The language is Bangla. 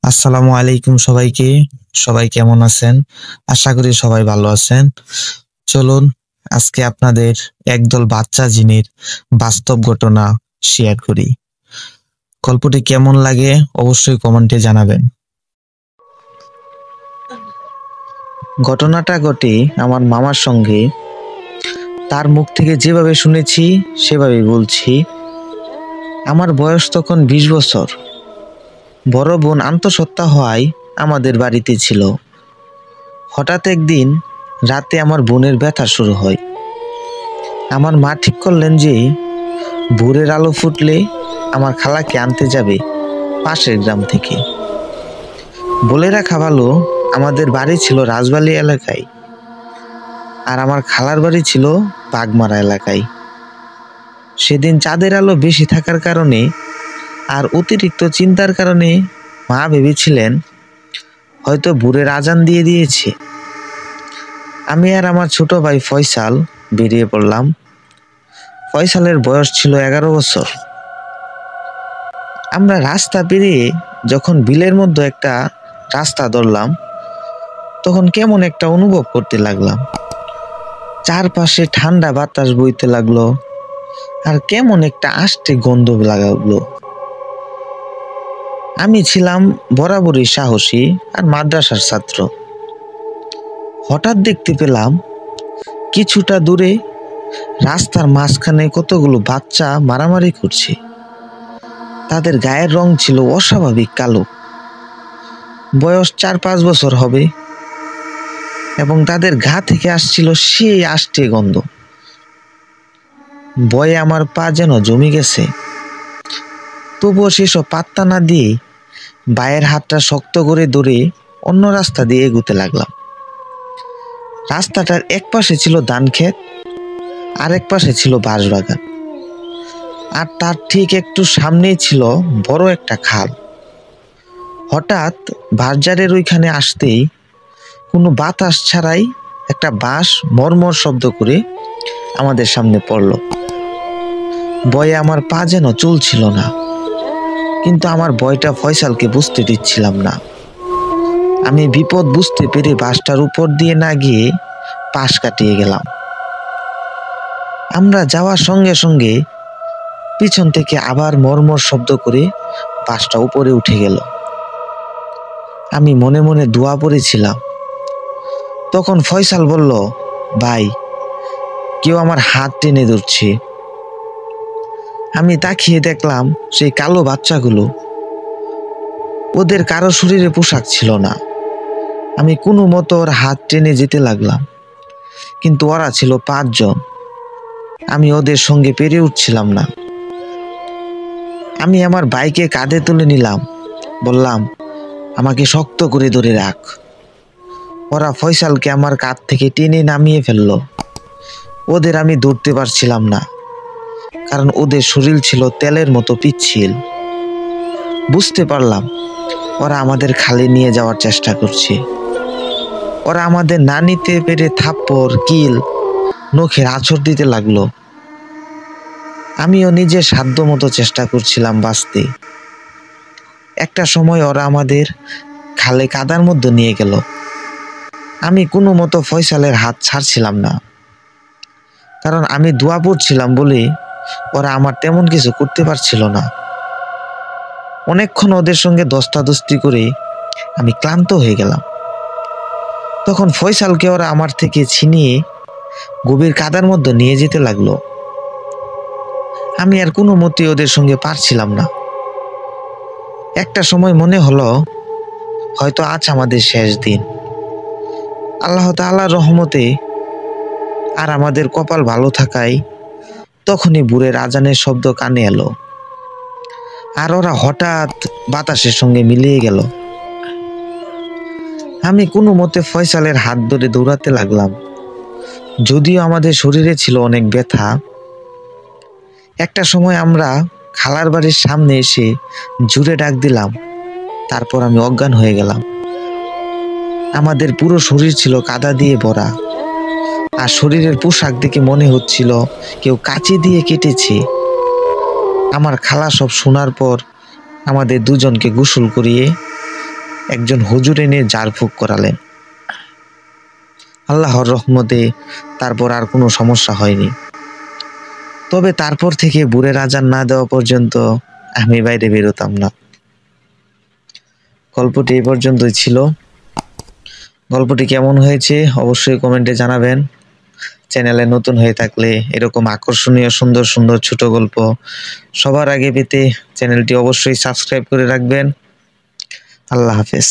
আসসালামু আলাইকুম সবাইকে। সবাই কেমন আছেন? আশা করি সবাই ভালো আছেন। চলুন আজকে আপনাদের একদল বাচ্চা জিনের বাস্তব ঘটনা শেয়ার করি। গল্পটি কেমন লাগে অবশ্যই কমেন্টে জানাবেন। ঘটনাটা ঘটে আমার মামার সঙ্গে। তার মুখ থেকে যেভাবে শুনেছি সেভাবেই বলছি। আমার বয়স তখন 20 বছর। বড় বোন আন্তঃসত্ত্বা হওয়ায় আমাদের বাড়িতে ছিল। হঠাৎ একদিন রাতে আমার বোনের ব্যথা শুরু হয়। আমার মা ঠিক করলেন যে ভোরের আলো ফুটলে আমার খালাকে আনতে যাবে পাশের গ্রাম থেকে। বলে রাখা ভালো, আমাদের বাড়ি ছিল রাজবাড়ী এলাকায় আর আমার খালার বাড়ি ছিল বাগমারা এলাকায়। সেদিন চাঁদের আলো বেশি থাকার কারণে আর অতিরিক্ত চিন্তার কারণে মা ভেবেছিলেন হয়তো ভোরের আজান দিয়ে দিয়েছে। আমি আর আমার ছোট ভাই ফয়সাল বেরিয়ে পড়লাম। ফয়সালের বয়স ছিল 11 বছর। আমরা রাস্তা পেরিয়ে যখন বিলের মধ্যে একটা রাস্তা ধরলাম তখন কেমন একটা অনুভব করতে লাগলাম। চারপাশে ঠান্ডা বাতাস বইতে লাগলো আর কেমন একটা আষ্টে গন্ধ লাগলো। আমি ছিলাম বরাবরই সাহসী আর মাদ্রাসার ছাত্র। হঠাৎ দেখতে পেলাম কিছুটা দূরে রাস্তার মাঝখানে কতগুলো বাচ্চা মারামারি করছে। তাদের গায়ের রং ছিল অস্বাভাবিক কালো। বয়স 4-5 বছর হবে এবং তাদের গা থেকে আসছিল সেই আষ্টে গন্ধ। ভয়ে আমার পা যেন জমে গেছে। তবুও সেসব পাত্তা না দিয়ে ভাইয়ের হাতটা শক্ত করে ধরে অন্য রাস্তা দিয়ে এগুতে লাগলাম। রাস্তাটার এক পাশে ছিল ধান ক্ষেত, আরেক পাশে ছিল বাঁশবাগান, আর তার ঠিক একটু সামনেই ছিল বড় একটা খাল। হঠাৎ বাজারের ওইখানে আসতেই কোনো বাতাস ছাড়াই একটা বাঁশ মরমর শব্দ করে আমাদের সামনে পড়ল। ভয়ে আমার পা যেন চলছিল না, কিন্তু আমার ভয়টা ফয়সালকে বুঝতে দিচ্ছিলাম না। আমি বিপদ বুঝতে পেরে বাসটার উপর দিয়ে না গিয়ে পাশ কাটিয়ে গেলাম। আমরা যাওয়ার সঙ্গে সঙ্গে পিছন থেকে আবার মরমর শব্দ করে বাসটা উপরে উঠে গেল। আমি মনে মনে দোয়া পড়েছিলাম। তখন ফয়সাল বলল, ভাই, কেউ আমার হাত টেনে ধরছে। আমি তাকিয়ে দেখলাম সেই কালো বাচ্চাগুলো। ওদের কারো শরীরে পোশাক ছিল না। আমি কোনো মতো ওর হাত টেনে যেতে লাগলাম, কিন্তু ওরা ছিল 5 জন। আমি ওদের সঙ্গে পেরে উঠছিলাম না। আমি আমার বাইকে কাঁধে তুলে নিলাম, বললাম, আমাকে শক্ত করে ধরে রাখ। ওরা ফয়সালকে আমার কাঁধ থেকে টেনে নামিয়ে ফেলল। ওদের আমি ধরতে পারছিলাম না, কারণ ওদের শরীর ছিল তেলের মতো পিচ্ছিল। বুঝতে পারলাম ওরা আমাদের খালে নিয়ে যাওয়ার চেষ্টা করছে। ওরা আমাদের না নিতে পেরে থাপ্পড়, কিল, নখের আঁচড় দিতে লাগলো। আমিও নিজের সাধ্য মতো চেষ্টা করছিলাম বাঁচতে। একটা সময় ওরা আমাদের খালে কাদার মধ্যে নিয়ে গেল। আমি কোনো মতো ফয়সালের হাত ছাড়ছিলাম না, কারণ আমি দোয়া পড়ছিলাম বলে ওরা আমার তেমন কিছু করতে পারছিল না। অনেকক্ষণ ওদের সঙ্গে দস্তাদস্তি করে আমি ক্লান্ত হয়ে গেলাম। তখন ফয়সালকে ওরা আমার থেকে ছিনিয়ে গভীর কাদার মধ্যে নিয়ে যেতে লাগলো। আমি আর কোনো মতে ওদের সঙ্গে পারছিলাম না। একটা সময় মনে হলো হয়তো আজ আমাদের শেষ দিন। আল্লাহ তাআলার রহমতে আর আমাদের কপাল ভালো থাকায় তখনই ভোরের আজানের শব্দ কানে এলো, আর ওরা হঠাৎ বাতাসের সঙ্গে মিলিয়ে গেল। আমি কোনো মতে ফয়সালের হাত ধরে দৌড়াতে লাগলাম, যদিও আমাদের শরীরে ছিল অনেক ব্যথা। একটা সময় আমরা খালার বাড়ির সামনে এসে জুড়ে ডাক দিলাম, তারপর আমি অজ্ঞান হয়ে গেলাম। আমাদের পুরো শরীর ছিল কাদা দিয়ে ভরা, আর শরীরের পোশাক দেখে মনে হচ্ছিল কেউ কাঁচি দিয়ে কেটেছে। আমার খালা সব শোনার পর আমাদের দুজনকে গোসল করিয়ে একজন হুজুর এনে ঝাড়ফুঁক করালেন। আল্লাহর রহমতে তারপর আর কোনো সমস্যা হয়নি। তবে তারপর থেকে ভোরের আজান না দেওয়া পর্যন্ত আমি বাইরে বেরোতাম না। গল্পটি এই পর্যন্তই ছিল। গল্পটি কেমন হয়েছে অবশ্যই কমেন্টে জানাবেন। চ্যানেলে নতুন হয়ে থাকলে এরকম আকর্ষণীয় সুন্দর সুন্দর ছোট গল্প সবার আগে পেতে চ্যানেলটি অবশ্যই সাবস্ক্রাইব করে রাখবেন। আল্লাহ হাফেজ।